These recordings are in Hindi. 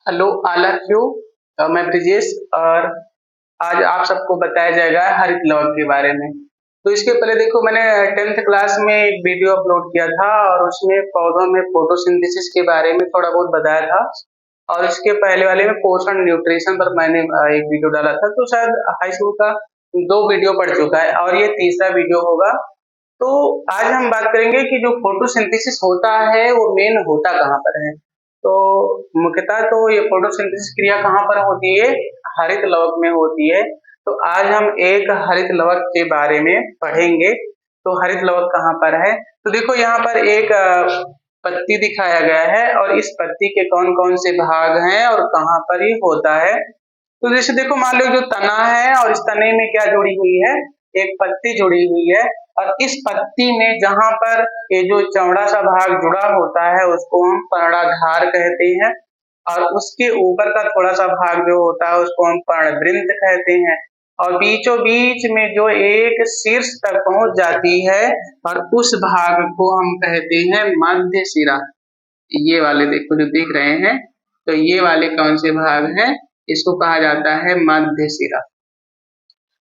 Hello all of you. मैं ब्रिजेश और आज आप सबको बताया जाएगा हरित लवक के बारे में। तो इसके पहले देखो, मैंने 10th क्लास में एक वीडियो अपलोड किया था और उसमें पौधों में फोटोसिंथेसिस के बारे में थोड़ा बहुत बताया था। और इसके पहले वाले में पोषण न्यूट्रिशन पर मैंने एक वीडियो डाला था। तो शायद हाई स्कूल का 2 वीडियो पड़ चुका है और ये तीसरा वीडियो होगा। तो आज हम बात करेंगे कि जो फोटोसिंथेसिस होता है वो मेन होता कहाँ पर है। तो मुख्यतः तो ये फोटोसिंथेसिस क्रिया कहाँ पर होती है? हरित लवक में होती है। तो आज हम एक हरित लवक के बारे में पढ़ेंगे। तो हरित लवक कहाँ पर है? तो देखो, यहाँ पर एक पत्ती दिखाया गया है और इस पत्ती के कौन कौन से भाग हैं और कहाँ पर ये होता है। तो जैसे देखो, मान लो जो तना है और इस तने में क्या जुड़ी हुई है? एक पत्ती जुड़ी हुई है। और इस पत्ती में जहां पर ये जो चौड़ा सा भाग जुड़ा होता है उसको हम पर्णाधार कहते हैं। और उसके ऊपर का थोड़ा सा भाग जो होता है उसको हम पर्णवृंत कहते हैं। और बीचों बीच में जो एक शीर्ष तक पहुंच जाती है और उस भाग को हम कहते हैं मध्य शिरा। ये वाले देखो जो दिख रहे हैं, तो ये वाले कौन से भाग हैं? इसको कहा जाता है मध्य शिरा।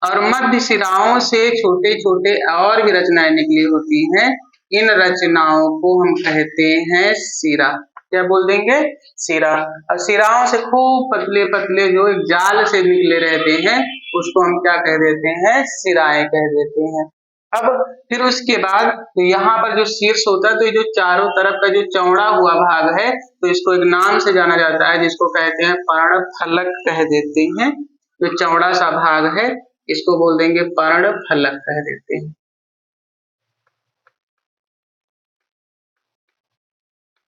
और मध्य शिराओं से छोटे छोटे और भी रचनाएं निकली होती हैं। इन रचनाओं को हम कहते हैं शिरा। क्या बोल देंगे? शिरा। और शिराओं से खूब पतले पतले जो एक जाल से निकले रहते हैं उसको हम क्या कह देते हैं? शिराएं कह देते हैं। अब फिर उसके बाद तो यहाँ पर जो शीर्ष होता है, तो ये जो चारों तरफ का जो चौड़ा हुआ भाग है तो इसको एक नाम से जाना जाता है जिसको कहते हैं पर्णफलक कह देते हैं। जो चौड़ा सा भाग है इसको बोल देंगे पर्णफलक कह देते हैं।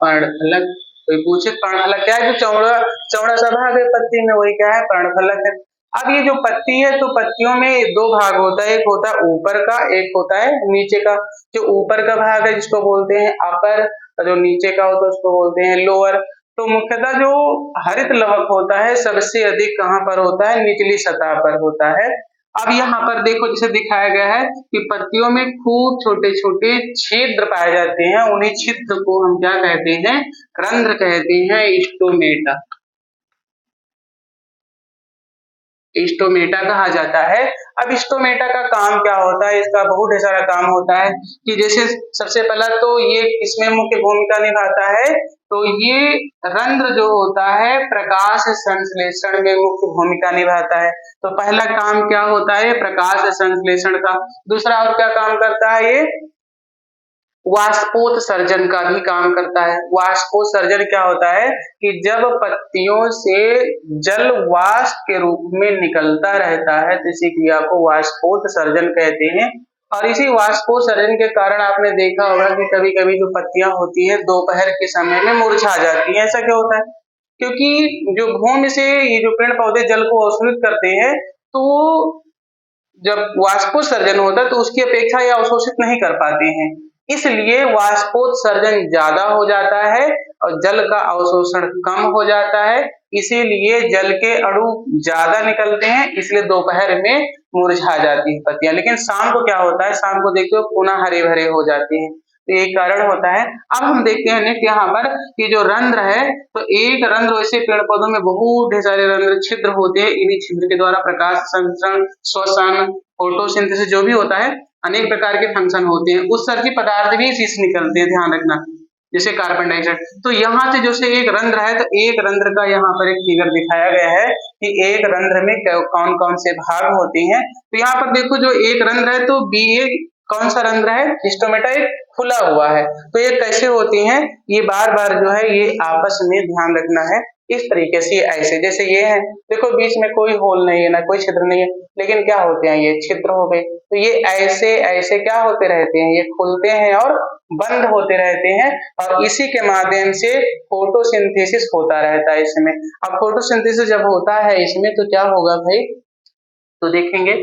पर्णफलक। कोई पूछे पर्णफलक क्या है? जो चौड़ा चौड़ा सा भाग है पत्ती में वही क्या है? पर्णफलक है। अब ये जो पत्ती है तो पत्तियों में दो भाग होता है, एक होता है ऊपर का, एक होता है नीचे का। जो ऊपर का भाग है जिसको बोलते हैं अपर, और जो नीचे का होता है उसको बोलते हैं लोअर। तो मुख्यतः जो हरित लवक होता है सबसे अधिक कहाँ पर होता है? निचली सतह पर होता है। अब यहाँ पर देखो, जैसे दिखाया गया है कि पत्तियों में खूब छोटे छोटे छिद्र पाए जाते हैं। उन्हीं छिद्र को हम क्या कहते हैं? रंध्र कहते हैं, स्टोमेटा। स्टोमेटा कहा जाता है। अब स्टोमेटा का काम क्या होता है? इसका बहुत ढेर सारा काम होता है कि जैसे सबसे पहला तो ये इसमें मुख्य भूमिका निभाता है। तो ये रंध्र जो होता है प्रकाश संश्लेषण में मुख्य भूमिका निभाता है। तो पहला काम क्या होता है? प्रकाश संश्लेषण का। दूसरा और क्या काम करता है? ये वाष्पोत्सर्जन का भी काम करता है। वाष्पोत्सर्जन क्या होता है कि जब पत्तियों से जल वाष्प के रूप में निकलता रहता है तो इसी क्रिया को वाष्पोत्सर्जन कहते हैं। और इसी वाष्पोत्सर्जन के कारण आपने देखा होगा कि कभी कभी जो पत्तियां होती है दोपहर के समय में मुरझा जाती हैं। ऐसा क्यों होता है? क्योंकि जो भूमि से ये जो पेड़ पौधे जल को अवशोषित करते हैं, तो जब वाष्पोत्सर्जन होता है तो उसकी अपेक्षा ये अवशोषित नहीं कर पाते हैं। इसलिए वाष्पोत्सर्जन ज्यादा हो जाता है और जल का अवशोषण कम हो जाता है। इसीलिए जल के अणु ज्यादा निकलते हैं, इसलिए दोपहर में मुरझा जाती है पत्तियां। लेकिन शाम को क्या होता है? शाम को देखते हो पुनः हरे भरे हो जाते हैं। तो ये कारण होता है। अब हम देखते हैं नेक्स्ट यहाँ पर कि जो रंध्र है, तो एक रंध्र वैसे पेड़ पौधों में बहुत ढेर सारे रंध्र छिद्र होते हैं। इन्हीं छिद्र के द्वारा प्रकाश संश्लेषण, श्वसन, फोटोसिंथेसिस जो भी होता है, अनेक प्रकार के फंक्शन होते हैं। उत्सर्जी पदार्थ भी इसी से निकलते हैं, ध्यान रखना, जैसे कार्बन डाइऑक्साइड। तो यहाँ से जैसे एक रंध्र है तो एक रंध्र का यहाँ पर एक फिगर दिखाया गया है कि एक रंध्र में कौन कौन से भाग होते हैं। तो यहाँ पर देखो, जो एक रंध्र है तो बी ए कौन सा रंध्र है? स्टोमेटा एक खुला हुआ है। तो ये कैसे होती हैं? ये बार बार जो है ये आपस में ध्यान रखना है। इस तरीके से ऐसे जैसे ये है, देखो बीच में कोई होल नहीं है, ना कोई छिद्र नहीं है, लेकिन क्या होते हैं? ये छिद्र हो गए। तो ये ऐसे ऐसे क्या होते रहते हैं? ये खुलते हैं और बंद होते रहते हैं और इसी के माध्यम से फोटोसिंथेसिस होता रहता है इसमें। अब फोटोसिंथेसिस जब होता है इसमें तो क्या होगा भाई? तो देखेंगे,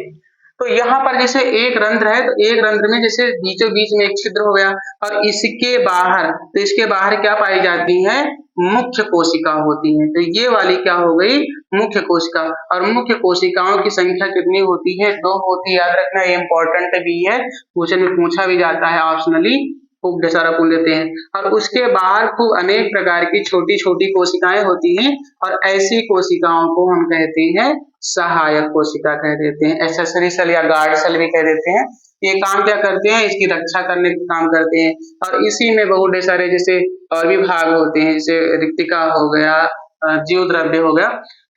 तो यहाँ पर जैसे एक रंध्र है तो एक रंध्र में जैसे बीचों बीच में एक छिद्र हो गया और इसके बाहर, तो इसके बाहर क्या पाई जाती है? मुख्य कोशिका होती है। तो ये वाली क्या हो गई? मुख्य कोशिका। और मुख्य कोशिकाओं की संख्या कितनी होती है? 2 होती है। याद रखना, ये इंपॉर्टेंट भी है, क्वेश्चन में पूछा भी जाता है ऑप्शनली। खूब ढेर सारा खून देते हैं, और उसके बाहर खूब अनेक प्रकार की छोटी छोटी कोशिकाएं होती हैं, और ऐसी कोशिकाओं को हम कहते हैं सहायक कोशिका कह देते हैं, एक्सेसरी सेल या गार्ड सेल भी कह देते हैं। ये काम क्या करते हैं, इसकी रक्षा करने का काम करते हैं, और इसी में बहुत ढेर सारे जैसे और भी भाग होते हैं, जैसे रिक्तिका हो गया, जीव द्रव्य हो गया।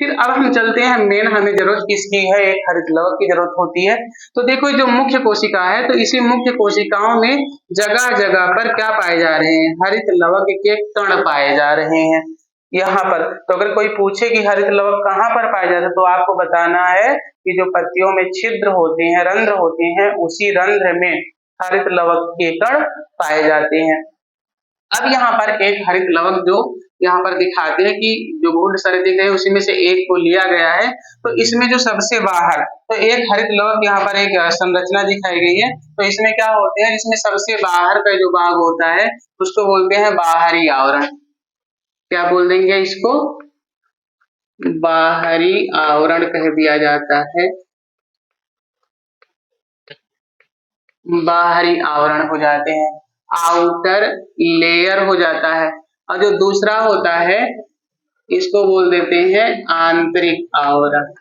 फिर अब हम चलते हैं, मेन हमें जरूरत किसकी है, एक हरित लवक की जरूरत होती है। तो देखो जो मुख्य कोशिका है, तो इसी मुख्य कोशिकाओं में जगह जगह पर क्या पाए जा रहे हैं, हरित लवक के कण पाए जा रहे हैं यहाँ पर। तो अगर कोई पूछे कि हरित लवक कहाँ पर पाए जाते हैं, तो आपको बताना है कि जो पत्तियों में छिद्र होते हैं, रंध्र होते हैं, उसी रंध्र में हरित लवक के कण पाए जाते हैं। अब यहाँ पर एक हरित लवक जो यहाँ पर दिखाते हैं कि जो बहुत सारे दिख रहे हैं उसी में से एक को लिया गया है। तो इसमें जो सबसे बाहर, तो एक हरित लवक यहाँ पर एक संरचना दिखाई गई है। तो इसमें क्या होते हैं, इसमें सबसे बाहर का जो भाग होता है उसको बोलते हैं बाहरी आवरण। क्या बोल देंगे इसको, बाहरी आवरण कह दिया जाता है, बाहरी आवरण हो जाते हैं, आउटर लेयर हो जाता है। और जो दूसरा होता है इसको बोल देते हैं आंतरिक आवरण,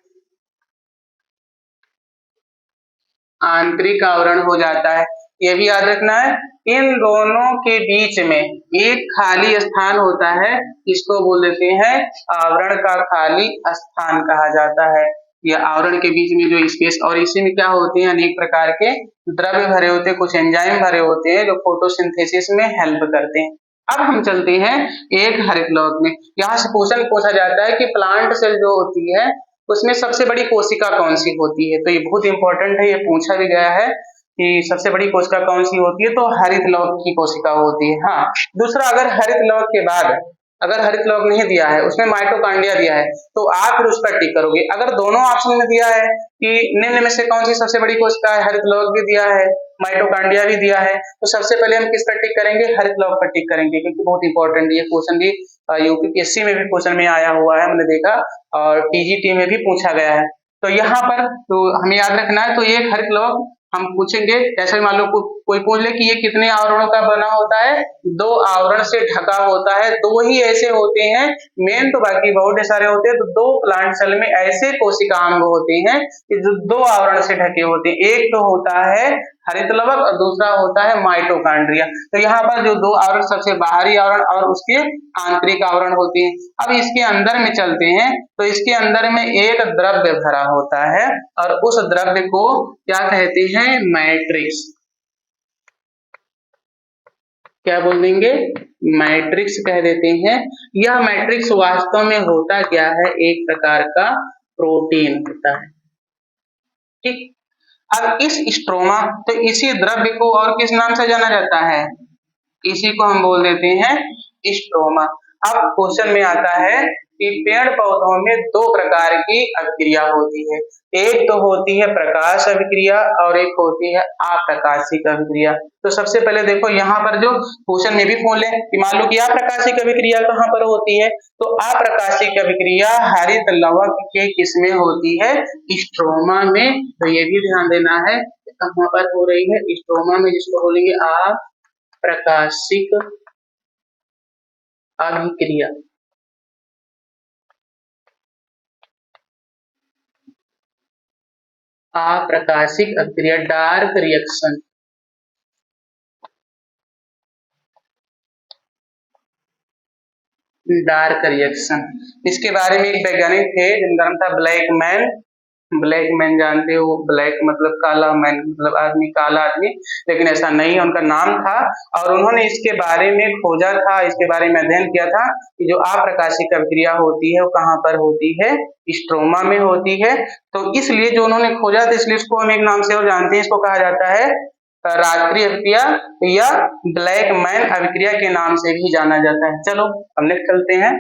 आंतरिक आवरण हो जाता है। ये भी याद रखना है, इन दोनों के बीच में एक खाली स्थान होता है, इसको बोल देते हैं आवरण का खाली स्थान कहा जाता है। यह आवरण के बीच में जो स्पेस, और इसी में क्या होते हैं, अनेक प्रकार के द्रव्य भरे होते हैं, कुछ एंजाइम भरे होते हैं जो फोटोसिंथेसिस में हेल्प करते हैं। अब हम चलते हैं एक हरित लवक में। यहाँ से क्वेश्चन पूछा जाता है कि प्लांट सेल जो होती है उसमें सबसे बड़ी कोशिका कौन सी होती है, तो ये बहुत इंपॉर्टेंट है, ये पूछा भी गया है कि सबसे बड़ी कोशिका कौन सी होती है, तो हरित लवक की कोशिका होती है। हाँ, दूसरा, अगर हरित लवक के बाद अगर हरित लवक नहीं दिया है, उसमें माइटोकांड्रिया दिया है, तो आप फिर उस पर टिक करोगे। अगर दोनों ऑप्शन में दिया है कि निम्न में से कौन सी सबसे बड़ी कोशिका है, हरित लवक भी दिया है, माइटोकांड्रिया भी दिया है, तो सबसे पहले हम किस पर टिक करेंगे, हरित लवक पर टिक करेंगे, क्योंकि बहुत इंपॉर्टेंट ये क्वेश्चन भी यूपीपीएससी में भी क्वेश्चन में आया हुआ है, हमने देखा, और टीजीटी में भी पूछा गया है। तो यहाँ पर तो हमें याद रखना है, तो ये हरित लवक हम पूछेंगे, जैसे मान लो कोई पूछ ले कि ये कितने आवरणों का बना होता है, 2 आवरण से ढका होता है। 2 ही ऐसे होते हैं मेन, तो बाकी बहुत सारे होते हैं। तो 2 प्लांट सेल में ऐसे कोशिकांग होते हैं कि जो 2 आवरण से ढके होते हैं, एक तो होता है हरित लवक और दूसरा होता है माइटोकांड्रिया। तो यहाँ पर जो 2 आवरण, सबसे बाहरी आवरण और उसके आंतरिक आवरण होते हैं। अब इसके अंदर में चलते हैं, तो इसके अंदर में एक द्रव्य भरा होता है, और उस द्रव्य को क्या कहते हैं, मैट्रिक्स। क्या बोल देंगे, मैट्रिक्स कह देते हैं। यह मैट्रिक्स वास्तव में होता क्या है, एक प्रकार का प्रोटीन होता है। ठीक, अब इस स्ट्रोमा, तो इसी द्रव्य को और किस नाम से जाना जाता है, इसी को हम बोल देते हैं स्ट्रोमा। अब क्वेश्चन में आता है कि पेड़ पौधों में 2 प्रकार की अभिक्रिया होती है, एक तो होती है प्रकाश अभिक्रिया और एक होती है अप्रकाशिक अभिक्रिया। तो सबसे पहले देखो यहाँ पर जो क्वेश्चन में भी पूछ ले कि मान लो कि अप्रकाशिक अभिक्रिया कहाँ पर होती है, तो अप्रकाशिक अभिक्रिया हरित लवक के किसमें होती है, स्ट्रोमा में। तो ये भी ध्यान देना है कहाँ पर हो रही है, स्ट्रोमा में, जिसको बोलेंगे अप्रकाशिक अभिक्रिया। अप्रकाशिक अभिक्रिया, डार्क रिएक्शन। डार्क रिएक्शन, इसके बारे में एक वैज्ञानिक थे जिनका नाम था ब्लैकमैन। ब्लैकमैन जानते हो, ब्लैक मतलब काला, मैन मतलब आदमी, काला आदमी, लेकिन ऐसा नहीं है, उनका नाम था। और उन्होंने इसके बारे में खोजा था, इसके बारे में अध्ययन किया था कि जो अप्रकाशिक अभिक्रिया होती है वो कहाँ पर होती है, स्ट्रोमा में होती है। तो इसलिए जो उन्होंने खोजा था, इसलिए इसको हम एक नाम से और जानते हैं, इसको कहा जाता है रात्रि अभिक्रिया या ब्लैकमैन अभिक्रिया के नाम से भी जाना जाता है। चलो अब नेक्स्ट चलते हैं।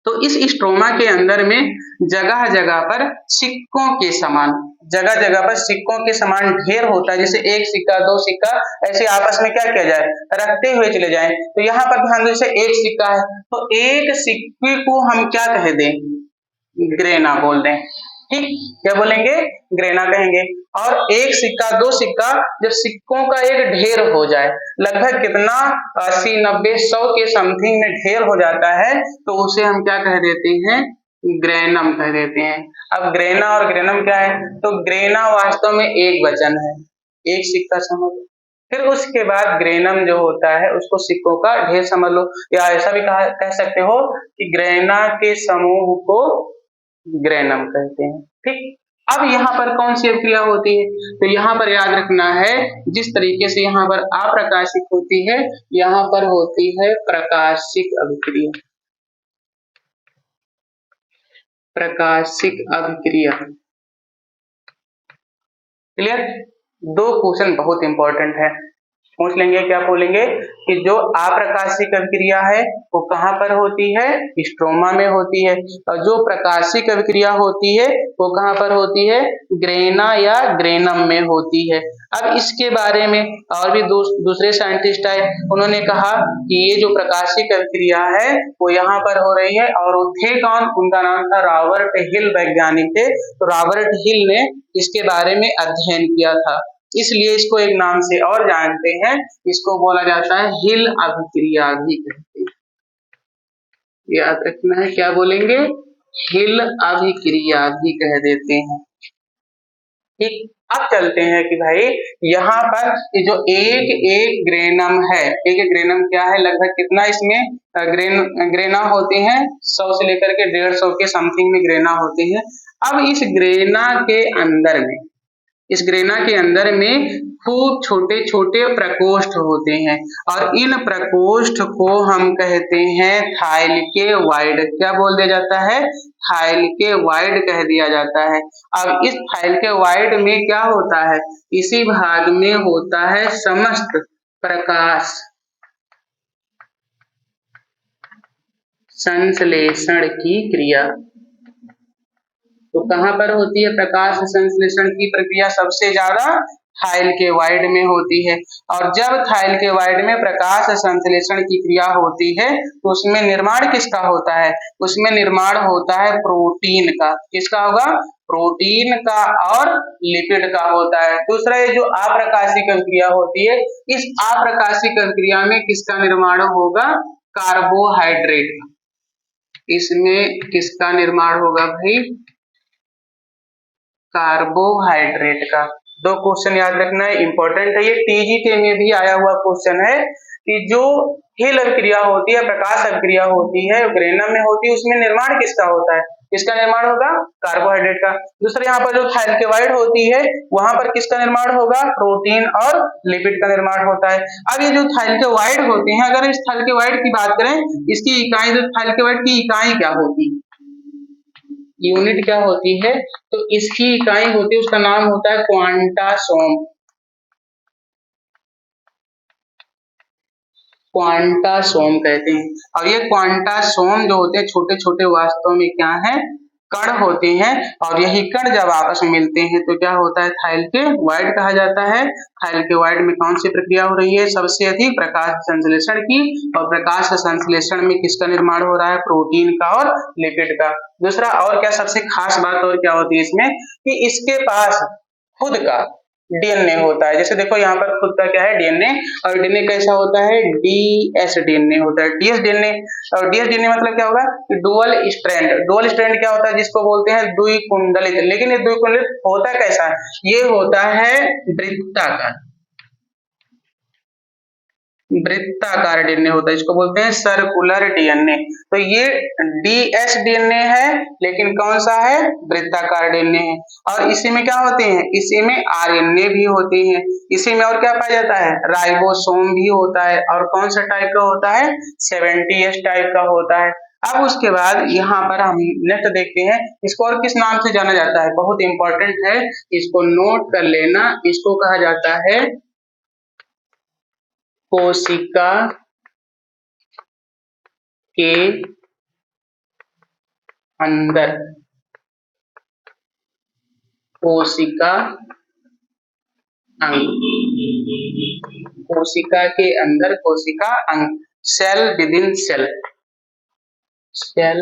तो इस स्ट्रोमा के अंदर में जगह जगह पर सिक्कों के समान, जगह जगह पर सिक्कों के समान ढेर होता है, जैसे 1 सिक्का 2 सिक्का ऐसे आपस में क्या किया जाए, रखते हुए चले जाएं। तो यहाँ पर ध्यान दो, जैसे 1 सिक्का है, तो एक सिक्के को हम क्या कह दें, ग्रेना बोल दें। ठीक, क्या बोलेंगे, ग्रेना कहेंगे। और एक सिक्का, दो सिक्का, जब सिक्कों का एक ढेर हो जाए, लगभग कितना 80-90-100 के समथिंग में ढेर हो जाता है, तो उसे हम क्या कह देते हैं, ग्रेनम कह देते हैं। अब ग्रेना और ग्रेनम क्या है, तो ग्रेना वास्तव में एक वचन है, एक सिक्का समझ लो। फिर उसके बाद ग्रेनम जो होता है उसको सिक्कों का ढेर समझ लो, या ऐसा भी कह सकते हो कि ग्रेना के समूह को ग्रेनम कहते हैं। ठीक, अब यहाँ पर कौन सी अभिक्रिया होती है, तो यहाँ पर याद रखना है, जिस तरीके से यहाँ पर अप्रकाशिक होती है, यहाँ पर होती है प्रकाशिक अभिक्रिया। प्रकाशिक अभिक्रिया, क्लियर। दो क्वेश्चन बहुत इंपॉर्टेंट है, पूछ लेंगे, क्या बोलेंगे कि जो अप्रकाशिक अभिक्रिया है वो कहाँ पर होती है, स्ट्रोमा में होती है, और जो प्रकाशिक अभिक्रिया होती है वो कहाँ पर होती है, ग्रेना या ग्रेनम में होती है। अब इसके बारे में और भी दूसरे साइंटिस्ट आए, उन्होंने कहा कि ये जो प्रकाशिक अभिक्रिया है वो यहाँ पर हो रही है, और वो थे कौन, उनका नाम था रॉबर्ट हिल, वैज्ञानिक थे। तो रॉबर्ट हिल ने इसके बारे में अध्ययन किया था, इसलिए इसको एक नाम से और जानते हैं, इसको बोला जाता है हिल अभिक्रिया भी कहते हैं। याद रखना है, क्या बोलेंगे, हिल अभिक्रिया भी कह देते हैं। ठीक, अब चलते हैं कि भाई यहाँ पर ये जो एक एक ग्रेनम है, एक एक ग्रेनम क्या है, लगभग कितना इसमें ग्रेना होते हैं, 100 से लेकर के 150 के समथिंग में ग्रेना होते हैं। अब इस ग्रेना के अंदर में, इस ग्रेना के अंदर में खूब छोटे छोटे प्रकोष्ठ होते हैं, और इन प्रकोष्ठ को हम कहते हैं थाइलकेवाइड। क्या बोल दिया जाता है, थाइलकेवाइड कह दिया जाता है। अब इस थाइलकेवाइड में क्या होता है, इसी भाग में होता है समस्त प्रकाश संश्लेषण की क्रिया। तो कहां पर होती है प्रकाश संश्लेषण की प्रक्रिया, सबसे ज्यादा थाइलकेवाइड में होती है। और जब थाइलकेवाइड में प्रकाश संश्लेषण की क्रिया होती है तो उसमें निर्माण किसका होता है, उसमें निर्माण होता है प्रोटीन का। किसका होगा, प्रोटीन का और लिपिड का होता है। दूसरा ये जो अप्रकाशिक अभिक्रिया होती है, इस अप्रकाशिक अभिक्रिया में किसका निर्माण होगा, कार्बोहाइड्रेट का। इसमें किसका निर्माण होगा भाई, कार्बोहाइड्रेट का। दो क्वेश्चन याद रखना है, इंपॉर्टेंट है, ये टीजीटी में भी आया हुआ क्वेश्चन है कि जो हिल अभिक्रिया होती है, प्रकाश अभिक्रिया होती है, ग्रेनम में होती है, उसमें निर्माण किसका होता है, किसका निर्माण होगा, कार्बोहाइड्रेट का। दूसरा यहाँ पर जो थाइलकेवाइड होती है वहां पर किसका निर्माण होगा, प्रोटीन और लिपिड का निर्माण होता है। अब ये जो थाइलकेवाइड होते हैं, अगर इस थाइलकेवाइड की बात करें, इसकी इकाई, जो थाइलकेवाइड की इकाई क्या होती है, यूनिट क्या होती है, तो इसकी इकाई होती है, उसका नाम होता है क्वांटासोम। क्वांटासोम कहते हैं। और ये क्वांटासोम जो होते हैं छोटे छोटे, वास्तव में क्या है, कण होते हैं, और यही कण जब आपस में मिलते हैं तो क्या होता है, थाइलकेवाइड कहा जाता है। थाइलकेवाइड में कौन सी प्रक्रिया हो रही है, सबसे अधिक प्रकाश संश्लेषण की, और प्रकाश संश्लेषण में किसका निर्माण हो रहा है, प्रोटीन का और लिपिड का। दूसरा और क्या सबसे खास बात और क्या होती है इसमें, कि इसके पास खुद का डीएनए होता है। जैसे देखो यहाँ पर खुद का क्या है, डीएनए, और डीएनए कैसा होता है, डीएस डीएनए होता है, डीएस डीएनए। और डीएस डीएनए मतलब क्या होगा, डुअल स्ट्रैंड। डुअल स्ट्रैंड क्या होता है, जिसको बोलते हैं द्विकुंडलित। लेकिन ये द्विकुंडलित होता कैसा है, ये होता है वृत्ताकार, वृत्ताकार डीएनए होता है, इसको बोलते हैं सर्कुलर डीएनए। तो ये डीएस डीएनए है, लेकिन कौन सा है, वृत्ताकार डीएनए है। और इसी में क्या होते हैं, इसी में आरएनए भी होते हैं। इसी में और क्या पाया जाता है, राइबोसोम भी होता है, और कौन सा टाइप का होता है, 70S टाइप का होता है। अब उसके बाद यहाँ पर हम नेक्स्ट देखते हैं, इसको और किस नाम से जाना जाता है, बहुत इंपॉर्टेंट है, इसको नोट कर लेना। इसको कहा जाता है कोशिका के अंदर, कोशिका अंग, कोशिका के अंदर कोशिका अंग, cell within cell, cell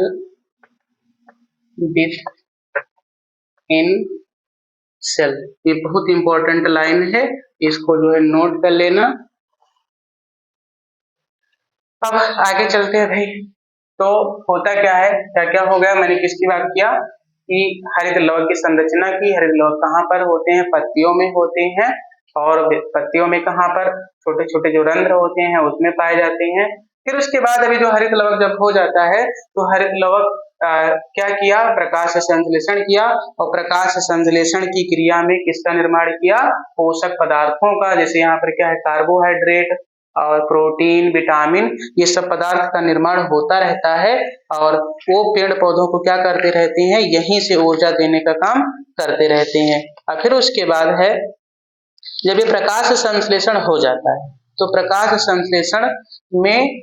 within cell. ये बहुत इंपॉर्टेंट लाइन है, इसको जो है नोट कर लेना। अब आगे चलते हैं भाई। तो होता क्या है, क्या क्या हो गया, मैंने किसकी बात किया कि हरित लवक की संरचना की। हरित लवक कहाँ पर होते हैं, पत्तियों में होते हैं, और पत्तियों में कहाँ पर छोटे छोटे जो रंध्र होते हैं उसमें पाए जाते हैं। फिर उसके बाद अभी जो हरित लवक जब हो जाता है तो हरित लवक क्या किया, प्रकाश संश्लेषण किया, और प्रकाश संश्लेषण की क्रिया में किसका निर्माण किया, पोषक पदार्थों का। जैसे यहाँ पर क्या है, कार्बोहाइड्रेट और प्रोटीन, विटामिन, ये सब पदार्थ का निर्माण होता रहता है, और वो पेड़ पौधों को क्या करते रहते हैं, यहीं से ऊर्जा देने का काम करते रहते हैं। और फिर उसके बाद है, जब ये प्रकाश संश्लेषण हो जाता है तो प्रकाश संश्लेषण में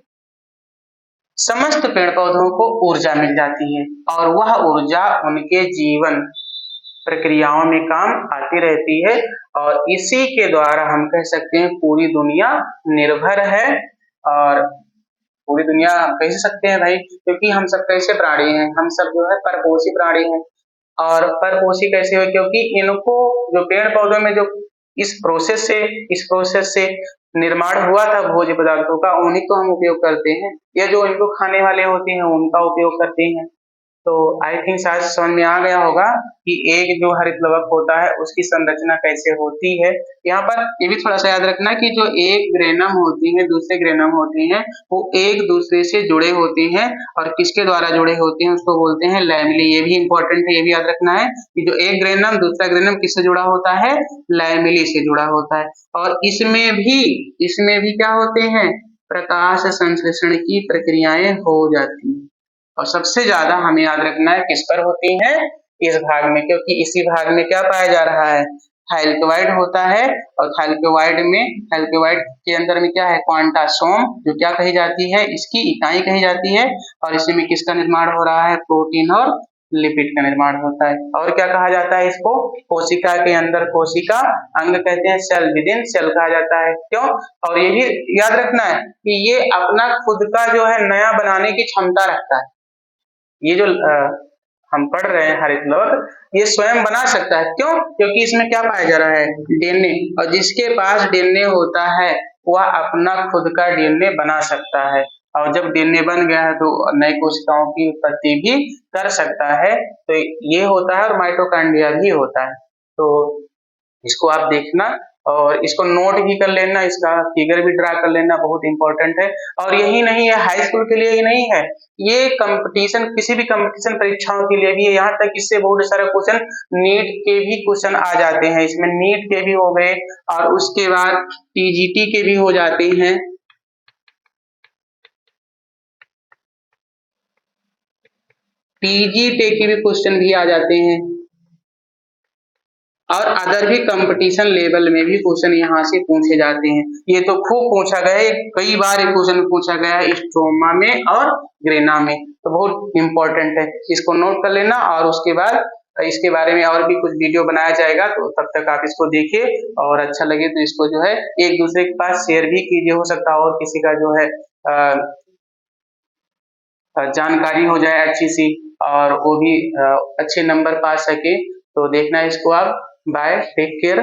समस्त पेड़ पौधों को ऊर्जा मिल जाती है, और वह ऊर्जा उनके जीवन प्रक्रियाओं में काम आती रहती है। और इसी के द्वारा हम कह सकते हैं पूरी दुनिया निर्भर है। और पूरी दुनिया कह सकते हैं भाई, क्योंकि हम सब कैसे प्राणी हैं, हम सब जो है परपोषी प्राणी हैं। और परपोषी कैसे हुए, क्योंकि इनको जो पेड़ पौधों में जो इस प्रोसेस से निर्माण हुआ था भोज्य पदार्थों का, उन्हीं को हम उपयोग करते हैं, या जो इनको खाने वाले होते हैं उनका उपयोग करते हैं। तो आई थिंक शायद समझ में आ गया होगा कि एक जो हरित लवक होता है उसकी संरचना कैसे होती है। यहाँ पर ये भी थोड़ा सा याद रखना कि जो एक ग्रेनम होती है दूसरे ग्रेनम होती है वो एक दूसरे से जुड़े होते हैं, और किसके द्वारा जुड़े होते हैं उसको बोलते हैं लैमिली। ये भी इंपॉर्टेंट है, ये भी याद रखना है कि जो एक ग्रेनम दूसरा ग्रेनम किससे जुड़ा होता है, लैमिली से जुड़ा होता है। और इसमें भी क्या होते हैं, प्रकाश संश्लेषण की प्रक्रियाएं हो जाती हैं। और सबसे ज्यादा हमें याद रखना है किस पर होती है, इस भाग में, क्योंकि इसी भाग में क्या पाया जा रहा है, थाइलकोइड होता है। और थाइलकोइड के अंदर में क्या है, क्वांटासोम, जो क्या कही जाती है, इसकी इकाई कही जाती है। और इसी में किसका निर्माण हो रहा है, प्रोटीन और लिपिड का निर्माण होता है। और क्या कहा जाता है इसको, कोशिका के अंदर कोशिका अंग कहते हैं, सेल विद इन सेल कहा जाता है। क्यों, और ये भी याद रखना है कि ये अपना खुद का जो है नया बनाने की क्षमता रखता है। ये जो हम पढ़ रहे हैं हरित लवक, ये स्वयं बना सकता है। क्यों, क्योंकि इसमें क्या पाया जा रहा है, डीएनए, और जिसके पास डीएनए होता है वह अपना खुद का डीएनए बना सकता है। और जब डीएनए बन गया है तो नई कोशिकाओं की उत्पत्ति भी कर सकता है। तो ये होता है, और माइटोकॉन्ड्रिया भी होता है। तो इसको आप देखना और इसको नोट भी कर लेना, इसका फिगर भी ड्रा कर लेना, बहुत इंपॉर्टेंट है। और यही नहीं है, हाई स्कूल के लिए ही नहीं है, ये कंपटीशन, किसी भी कंपटीशन परीक्षाओं के लिए भी है। यहाँ तक इससे बहुत सारे क्वेश्चन नीट के भी क्वेश्चन आ जाते हैं, इसमें नीट के भी हो गए, और उसके बाद टीजीटी के भी हो जाते हैं। टीजीटी के भी क्वेश्चन भी आ जाते हैं, और अदर भी कंपटीशन लेवल में भी क्वेश्चन यहाँ से पूछे जाते हैं। ये तो खूब पूछा गया है, कई बार ये क्वेश्चन पूछा गया है स्ट्रोमा में और ग्रेना में, तो बहुत इंपॉर्टेंट है, इसको नोट कर लेना। और उसके बाद इसके बारे में और भी कुछ वीडियो बनाया जाएगा, तो तब तक आप इसको देखिए, और अच्छा लगे तो इसको जो है एक दूसरे के पास शेयर भी कीजिए, हो सकता है और किसी का जो है जानकारी हो जाए अच्छी सी, और वो भी अच्छे नंबर पा सके। तो देखना इसको आप। Bye, take care.